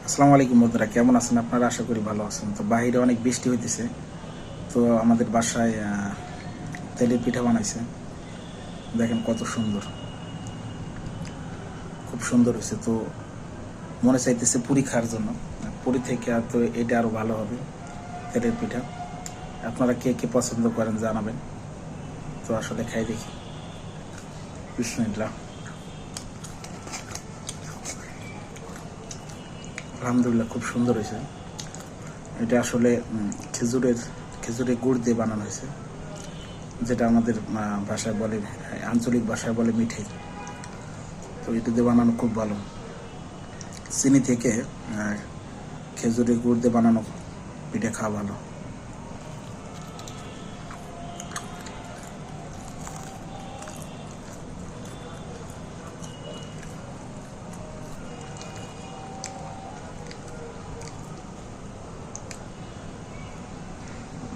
আসসালামু আলাইকুম বন্ধুরা, কেমন আছেন আপনারা? আশা করি ভালো আছেন। তো বাইরে অনেক বৃষ্টি হইতেছে, তো আমাদের বাসায় তেলের পিঠা বানাইছে। দেখেন কত সুন্দর, খুব সুন্দর হয়েছে। তো মনে চাইতেছে পুরি খাওয়ার জন্য। পুরি থেকে আর তো এটা আরও ভালো হবে, তেলের পিঠা। আপনারা কে কে পছন্দ করেন জানাবেন। তো আসলে খাই দেখি। বিসমিল্লাহ। আলহামদুলিল্লাহ, খুব সুন্দর হয়েছে। এটা আসলে খেজুরের গুড় দিয়ে বানানো হয়েছে, যেটা আমাদের ভাষায় বলে, আঞ্চলিক ভাষায় বলে মিঠাই। তো এটা দিয়ে বানানো খুব ভালো। চিনি থেকে খেজুরের গুড় দিয়ে বানানো পিঠে খাওয়া ভালো।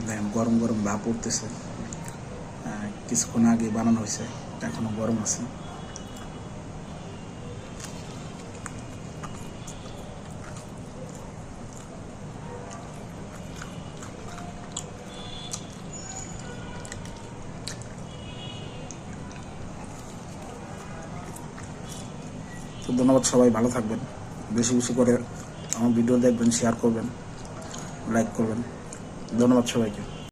দেখেন গরম গরম ভাপ উঠতেছে। কিছুক্ষণ আগে বানানো হয়েছে, এখনো গরম আছে। তো ধন্যবাদ, সবাই ভালো থাকবেন। বেশি বেশি করে আমার ভিডিও দেখবেন, শেয়ার করবেন, লাইক করবেন। ধন্যবাদ সবাইকে।